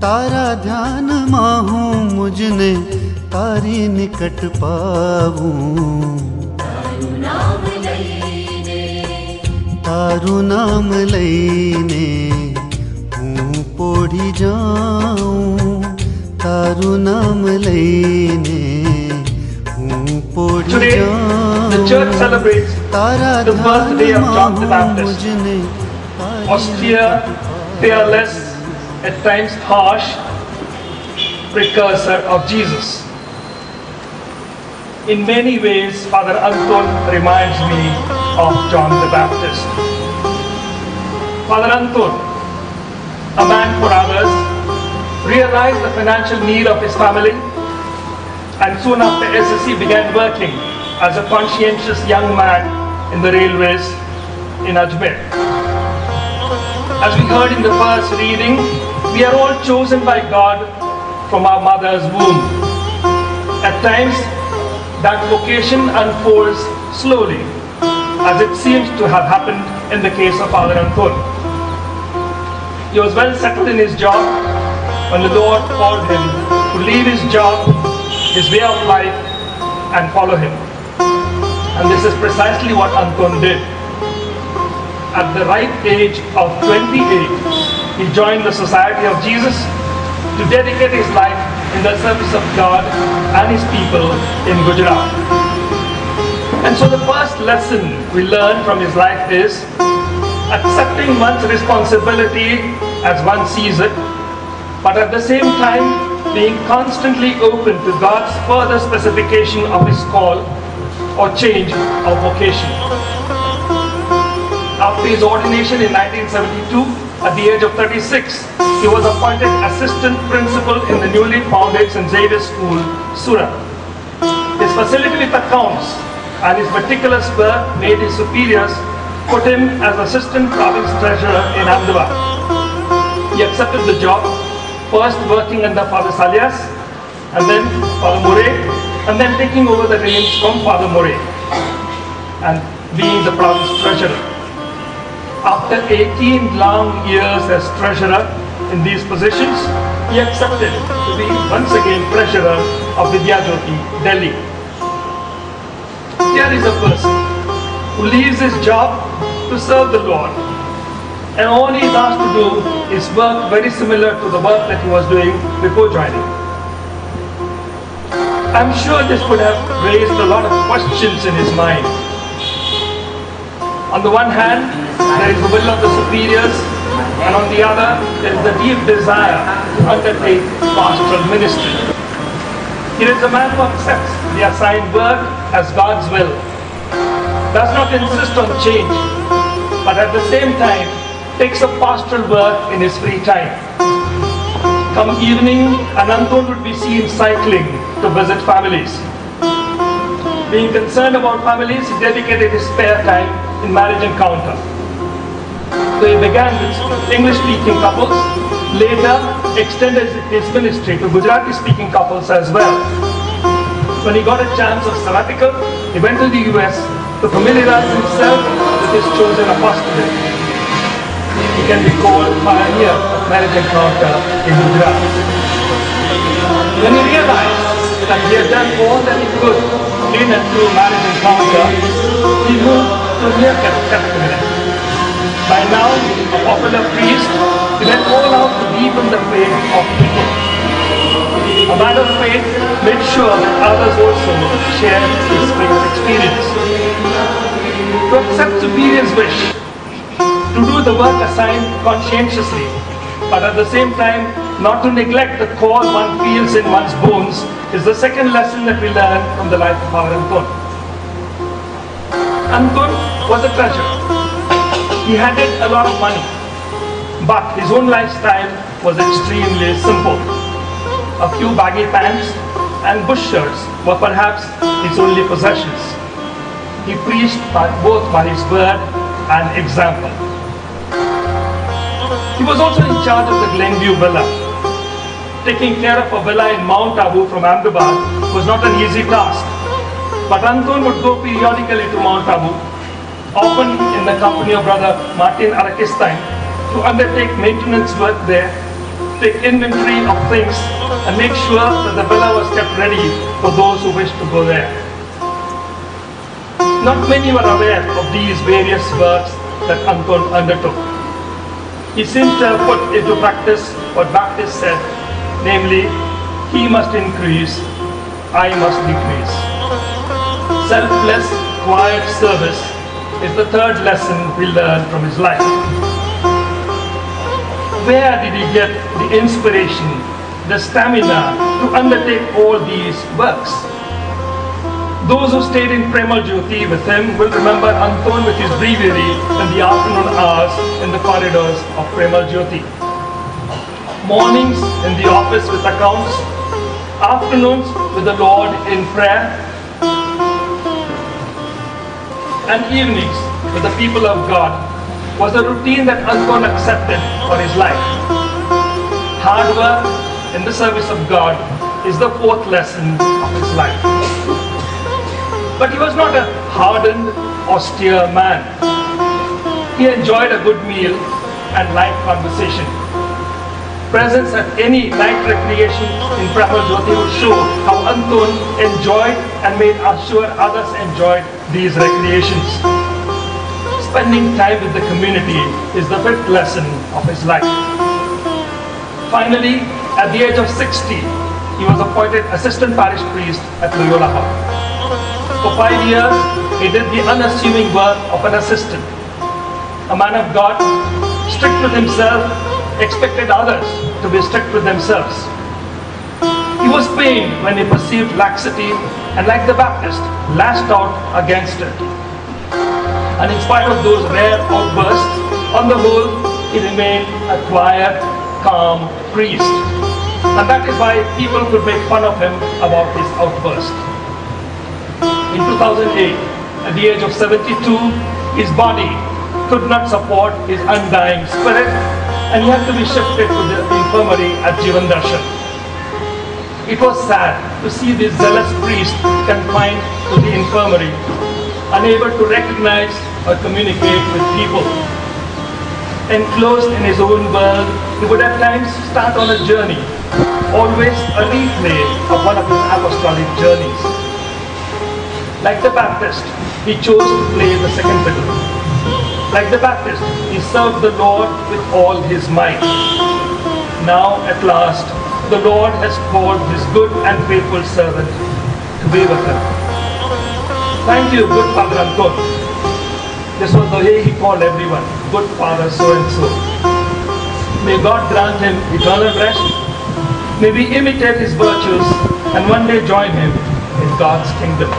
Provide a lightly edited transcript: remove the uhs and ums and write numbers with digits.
तारा ध्यान माहूं मुझने तारी निकट पाऊं, तारू नाम लईने हूँ पोढ़ी जाऊं, तारू नाम लईने हूँ पोढ़ी जाऊं। The church celebrates the birthday of John the Baptist, austere, fearless, at times harsh precursor of Jesus. In many ways, Father Anton reminds me of John the Baptist. Father Anton, a man for others, realized the financial need of his family and soon after SSC began working as a conscientious young man in the railways in Ajmer. As we heard in the first reading, we are all chosen by God from our mother's womb. At times, that vocation unfolds slowly, as it seems to have happened in the case of Father Anton. He was well settled in his job when the Lord called him to leave his job, his way of life, and follow him. And this is precisely what Anton did. At the ripe age of 28, he joined the Society of Jesus to dedicate his life in the service of God and his people in Gujarat. And so the first lesson we learn from his life is accepting one's responsibility as one sees it, but at the same time being constantly open to God's further specification of his call or change of vocation. After his ordination in 1972, at the age of 36, he was appointed assistant principal in the newly founded St. Xavier School, Surat. His facility with accounts and his meticulous work made his superiors put him as assistant province treasurer in Ahmedabad. He accepted the job, first working under Father Salias, and then Father Murray, and then taking over the reins from Father Murray and being the province treasurer. After 18 long years as treasurer in these positions, he accepted to be once again treasurer of Vidyajyoti, Delhi. Here is a person who leaves his job to serve the Lord, and all he is asked to do is work very similar to the work that he was doing before joining. I'm sure this would have raised a lot of questions in his mind. On the one hand, there is the will of the superiors, and on the other, there is the deep desire to undertake pastoral ministry. He is a man who accepts the assigned work as God's will, does not insist on change, but at the same time takes up pastoral work in his free time. Come evening, Anton would be seen cycling to visit families. Being concerned about families, he dedicated his spare time in marriage encounter. So he began with English-speaking couples, later extended his ministry to Gujarati-speaking couples as well. When he got a chance of sabbatical, he went to the US to familiarize himself with his chosen apostolate. He can be called pioneer of marriage encounter in Gujarat. When he realized that he had done all that he could in and through marriage encounter, he moved to RIP.catholic. By now, a popular priest, he went all out to deepen the faith of people. A man of faith made sure that others also shared his faith experience. To accept superior's wish, to do the work assigned conscientiously, but at the same time not to neglect the call one feels in one's bones, is the second lesson that we learn from the life of our Anton. Anton was a treasurer. He had a lot of money, but his own lifestyle was extremely simple. A few baggy pants and bush shirts were perhaps his only possessions. He preached both by his word and example. He was also in charge of the Glenview Villa. Taking care of a villa in Mount Abu from Ahmedabad was not an easy task. But Anton would go periodically to Mount Abu, often in the company of Brother Martin Arakistain, to undertake maintenance work there take inventory of things and make sure that the villa was kept ready for those who wished to go there. Not many were aware of these various works that Anton undertook. He seems to have put into practice what Baptist said, namely, he must increase, I must decrease. Selfless, quiet service is the third lesson we learn from his life. Where did he get the inspiration, the stamina to undertake all these works? Those who stayed in Premal Jyoti with him will remember Anton with his breviary in the afternoon hours in the corridors of Premal Jyoti. Mornings in the office with accounts, afternoons with the Lord in prayer, and evenings with the people of God was a routine that Anton accepted for his life. Hard work in the service of God is the fourth lesson of his life. But he was not a hardened, austere man. He enjoyed a good meal and light conversation. Presence at any night recreation in Premal Jyoti would show how Anton enjoyed and made sure others enjoyed these recreations. Spending time with the community is the fifth lesson of his life. Finally, at the age of 60, he was appointed assistant parish priest at Loyola Hall. For 5 years, he did the unassuming work of an assistant. A man of God, strict with himself, expected others to be strict with themselves. He was pained when he perceived laxity and, like the Baptist, lashed out against it. And in spite of those rare outbursts, on the whole, he remained a quiet, calm priest. And that is why people could make fun of him about his outburst. In 2008, at the age of 72, his body could not support his undying spirit, and he had to be shifted to the infirmary at Jivan Darshan. It was sad to see this zealous priest confined to the infirmary, unable to recognize or communicate with people. Enclosed in his own world, he would at times start on a journey, always a replay of one of his apostolic journeys. Like the Baptist, he chose to play the second fiddle. Like the Baptist, he served the Lord with all his might. Now, at last, the Lord has called his good and faithful servant to be with him. Thank you, good Father Anton. This was the way he called everyone, good Father so-and-so. May God grant him eternal rest. May we imitate his virtues and one day join him in God's kingdom.